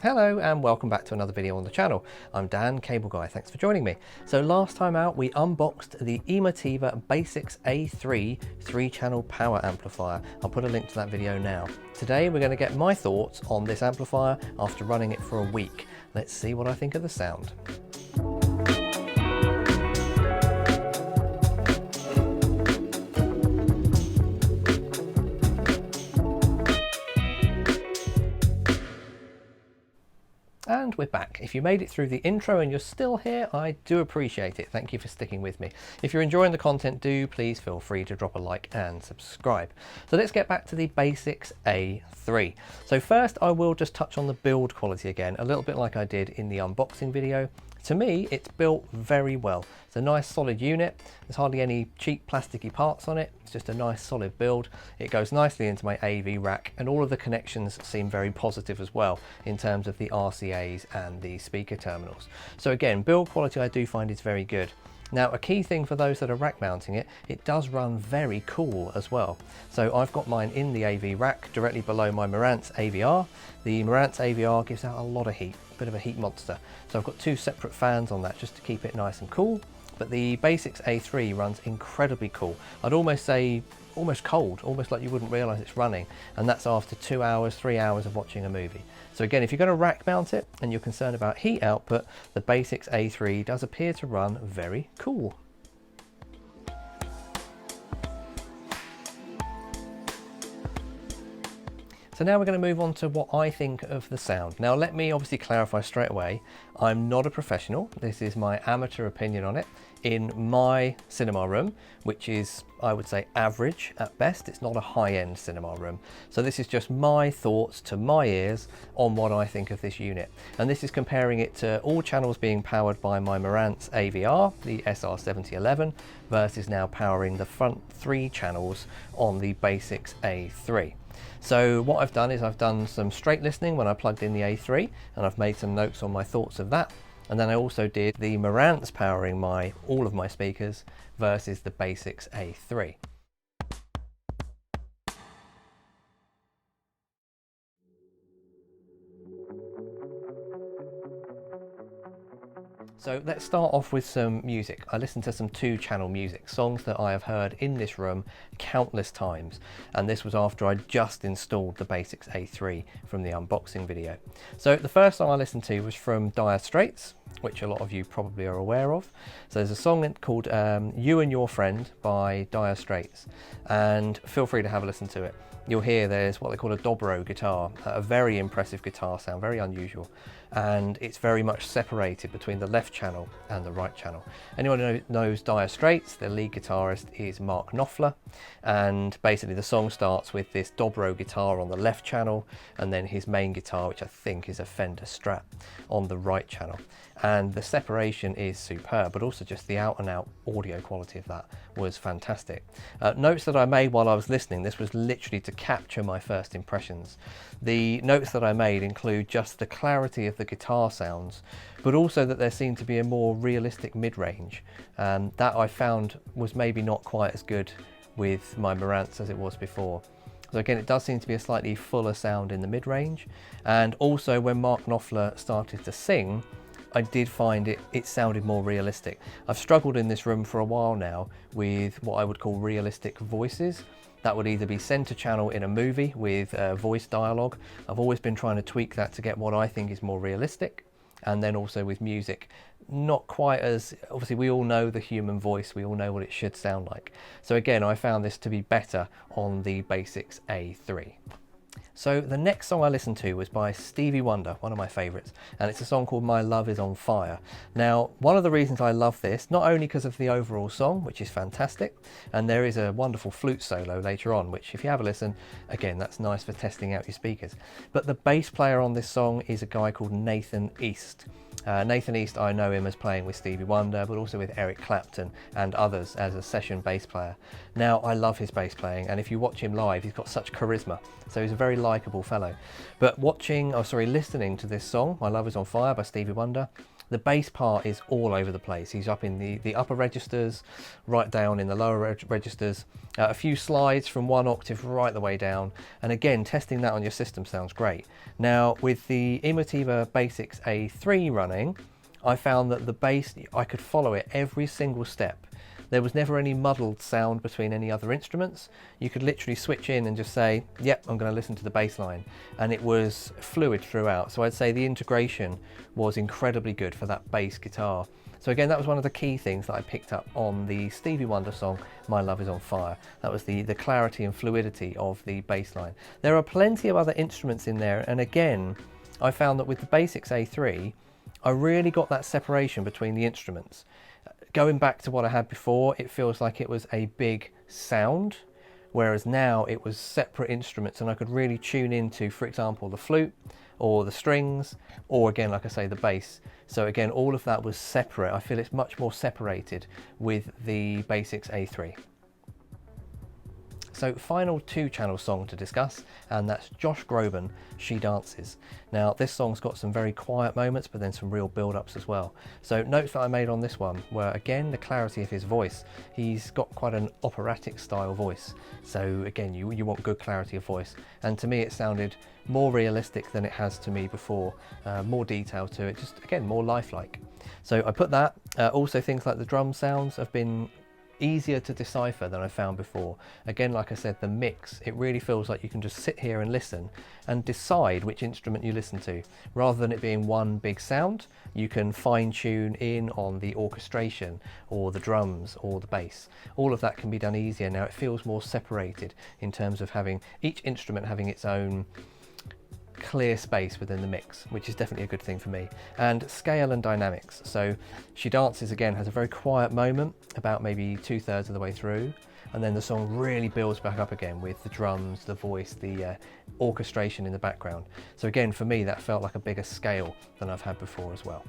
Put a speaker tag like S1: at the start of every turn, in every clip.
S1: Hello and welcome back to another video on the channel. I'm Dan, CableGuy, thanks for joining me. So last time out we unboxed the Emotiva BasX A3 3-channel power amplifier. I'll put a link to that video now. Today we're going to get my thoughts on this amplifier after running it for a week. Let's see what I think of the sound. And we're back. If you made it through the intro and you're still here, I do appreciate it. Thank you for sticking with me. If you're enjoying the content, please feel free to drop a like and subscribe. So let's get back to the BasX A3. So first I will just touch on the build quality again, a little bit like I did in the unboxing video. To me, it's built very well. It's a nice solid unit. There's hardly any cheap plasticky parts on it. It's just a nice solid build. It goes nicely into my AV rack, and all of the connections seem very positive as well in terms of the RCAs and the speaker terminals. So again, build quality I do find is very good. Now, a key thing for those that are rack mounting it, it does run very cool as well. So I've got mine in the AV rack directly below my Marantz AVR. The Marantz AVR gives out a lot of heat, a bit of a heat monster. So I've got two separate fans on that just to keep it nice and cool. But the BasX A3 runs incredibly cool. I'd almost say almost cold, almost like you wouldn't realize it's running. And that's after 2 hours, 3 hours of watching a movie. So again, if you're going to rack mount it and you're concerned about heat output, the BasX A3 does appear to run very cool. So now we're going to move on to what I think of the sound. Now let me obviously clarify straight away, I'm not a professional. This is my amateur opinion on it in my cinema room, which is, I would say, average at best. It's not a high-end cinema room. So this is just my thoughts to my ears on what I think of this unit. And this is comparing it to all channels being powered by my Marantz AVR, the SR7011, versus now powering the front 3 channels on the BasX A3. So what I've done is I've done some straight listening when I plugged in the A3, and I've made some notes on my thoughts of that. And then I also did the Marantz powering all of my speakers versus the BasX A3. So let's start off with some music. I listened to some 2-channel music, songs that I have heard in this room countless times. And this was after I just installed the BasX A3 from the unboxing video. So the first song I listened to was from Straits, which a lot of you probably are aware of. So there's a song called You and Your Friend by Straits, and feel free to have a listen to it. You'll hear there's what they call a dobro guitar, a very impressive guitar sound, very unusual. And it's very much separated between the left channel and the right channel. Anyone who knows Straits, their lead guitarist is Mark Knopfler, and basically the song starts with this dobro guitar on the left channel, and then his main guitar, which I think is a Fender Strat, on the right channel. And the separation is superb, but also just the out and out audio quality of that was fantastic. Notes that I made while I was listening, this was literally to capture my first impressions. The notes that I made include just the clarity of the guitar sounds, but also that there seemed to be a more realistic mid-range. That I found was maybe not quite as good with my Marantz as it was before. So again, it does seem to be a slightly fuller sound in the mid-range. And also when Mark Knopfler started to sing, I did find it sounded more realistic. I've struggled in this room for a while now with what I would call realistic voices. That would either be center channel in a movie with voice dialogue. I've always been trying to tweak that to get what I think is more realistic. And then also with music, not quite as, obviously we all know the human voice, we all know what it should sound like. So again, I found this to be better on the BasX A3. So the next song I listened to was by Stevie Wonder, one of my favourites, and it's a song called My Love Is On Fire. Now, one of the reasons I love this, not only because of the overall song, which is fantastic, and there is a wonderful flute solo later on, which if you have a listen, again, that's nice for testing out your speakers, but the bass player on this song is a guy called Nathan East. Nathan East, I know him as playing with Stevie Wonder, but also with Eric Clapton and others as a session bass player. Now, I love his bass playing, and if you watch him live, he's got such charisma. So he's a very likeable fellow. But listening to this song, My Love Is On Fire by Stevie Wonder, The bass part is all over the place. He's up in the upper registers, right down in the lower registers, a few slides from 1 octave right the way down. And again, testing that on your system sounds great. Now with the Emotiva BasX A3 running, I found that the bass, I could follow it every single step. There was never any muddled sound between any other instruments. You could literally switch in and just say, yep, I'm going to listen to the bass line. And it was fluid throughout. So I'd say the integration was incredibly good for that bass guitar. So again, that was one of the key things that I picked up on the Stevie Wonder song, My Love Is On Fire. That was the clarity and fluidity of the bass line. There are plenty of other instruments in there. And again, I found that with the BasX A3, I really got that separation between the instruments. Going back to what I had before, it feels like it was a big sound, whereas now it was separate instruments and I could really tune into, for example, the flute or the strings, or again, like I say, the bass. So again, all of that was separate. I feel it's much more separated with the BasX A3. So final 2-channel song to discuss, and that's Josh Groban, She Dances. Now this song's got some very quiet moments, but then some real build-ups as well. So notes that I made on this one were, again, the clarity of his voice. He's got quite an operatic style voice. So again, you want good clarity of voice. And to me, it sounded more realistic than it has to me before. More detail to it, just again, more lifelike. So I put that. Also things like the drum sounds have been easier to decipher than I found before. Again, like I said, the mix, it really feels like you can just sit here and listen and decide which instrument you listen to. Rather than it being one big sound, you can fine tune in on the orchestration or the drums or the bass. All of that can be done easier now. It feels more separated in terms of having each instrument having its own clear space within the mix, which is definitely a good thing for me. And scale and dynamics. So She Dances, again, has a very quiet moment about maybe 2/3 of the way through, and then the song really builds back up again with the drums, the voice, the orchestration in the background. So again, for me, that felt like a bigger scale than I've had before as well.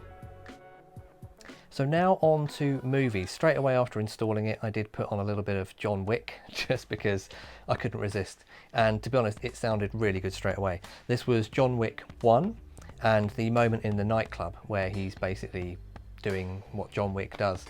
S1: So now on to movies. Straight away after installing it, I did put on a little bit of John Wick just because I couldn't resist. And to be honest, it sounded really good straight away. This was John Wick 1 and the moment in the nightclub where he's basically doing what John Wick does.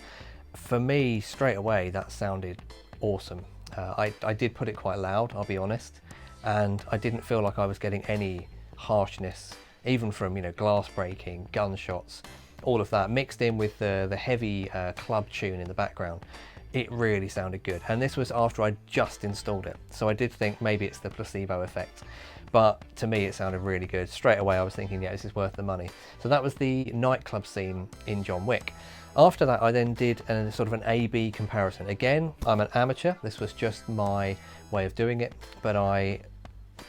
S1: For me, straight away, that sounded awesome. I did put it quite loud, I'll be honest, and I didn't feel like I was getting any harshness, even from, you know, glass breaking, gunshots. All of that mixed in with the heavy club tune in the background. It really sounded good. And this was after I just installed it. So I did think maybe it's the placebo effect. But to me, it sounded really good. Straight away, I was thinking, yeah, this is worth the money. So that was the nightclub scene in John Wick. After that, I then did a sort of an A-B comparison. Again, I'm an amateur. This was just my way of doing it. But I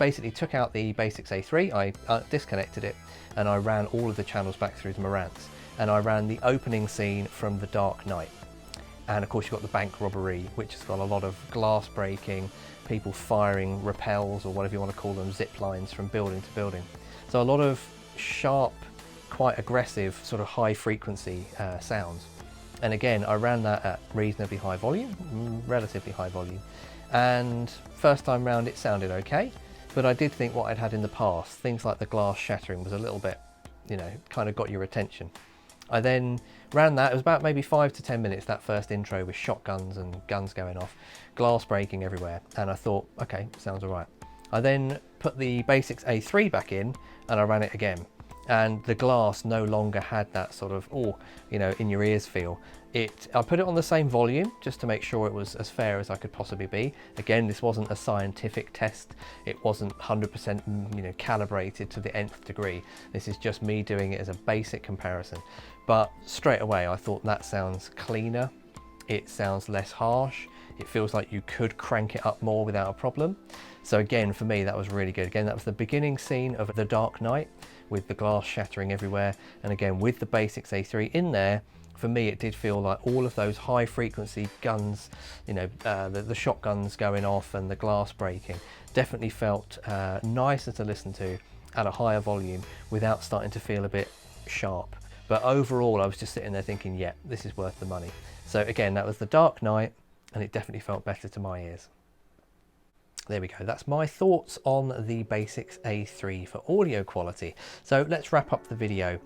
S1: basically took out the BasX A3, I disconnected it, and I ran all of the channels back through the Marantz. And I ran the opening scene from The Dark Knight. And of course you've got the bank robbery, which has got a lot of glass breaking, people firing rappels or whatever you want to call them, zip lines from building to building. So a lot of sharp, quite aggressive, sort of high frequency sounds. And again, I ran that at reasonably high volume, relatively high volume. And first time round it sounded okay, but I did think what I'd had in the past, things like the glass shattering was a little bit, you know, kind of got your attention. I then ran that, it was about maybe 5 to 10 minutes, that first intro with shotguns and guns going off, glass breaking everywhere, and I thought, okay, sounds all right. I then put the BasX A3 back in and I ran it again, and the glass no longer had that sort of, oh, you know, in your ears feel. I put it on the same volume just to make sure it was as fair as I could possibly be. Again, this wasn't a scientific test. It wasn't 100% you know, calibrated to the nth degree. This is just me doing it as a basic comparison. But straight away, I thought that sounds cleaner. It sounds less harsh. It feels like you could crank it up more without a problem. So again, for me, that was really good. Again, that was the beginning scene of The Dark Knight with the glass shattering everywhere. And again, with the BasX A3 in there, for me, it did feel like all of those high frequency guns, you know, the shotguns going off and the glass breaking definitely felt nicer to listen to at a higher volume without starting to feel a bit sharp. But overall, I was just sitting there thinking, yeah, this is worth the money. So again, that was The Dark Knight, and it definitely felt better to my ears. There we go. That's my thoughts on the BasX A3 for audio quality. So let's wrap up the video.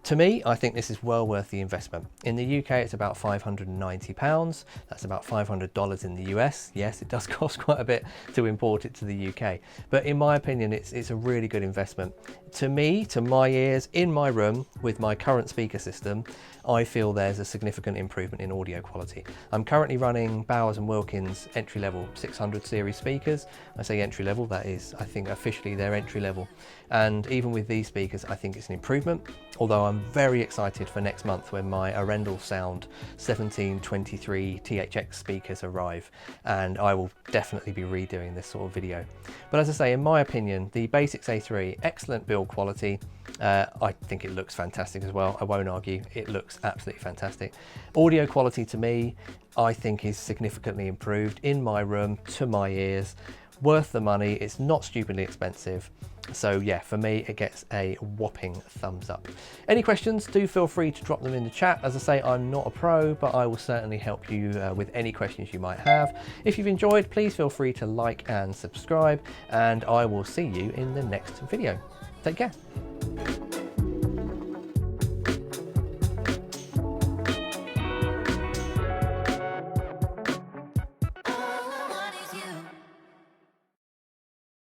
S1: To me, I think this is well worth the investment. In the UK, it's about £590. That's about $500 in the US. Yes, it does cost quite a bit to import it to the UK. But in my opinion, it's a really good investment. To me, to my ears, in my room, with my current speaker system, I feel there's a significant improvement in audio quality. I'm currently running Bowers & Wilkins entry-level 600 series speakers. I say entry-level, that is, I think officially they're entry-level. And even with these speakers, I think it's an improvement. Although I'm very excited for next month when my Arendal Sound 1723 THX speakers arrive, and I will definitely be redoing this sort of video. But as I say, in my opinion, the BasX A3, excellent build quality. I think it looks fantastic as well. I won't argue, it looks absolutely fantastic. Audio quality to me, I think is significantly improved in my room, to my ears. Worth the money, it's not stupidly expensive. So yeah, for me, it gets a whopping thumbs up. Any questions, do feel free to drop them in the chat. As I say, I'm not a pro, but I will certainly help you with any questions you might have. If you've enjoyed, please feel free to like and subscribe, and I will see you in the next video. Take care.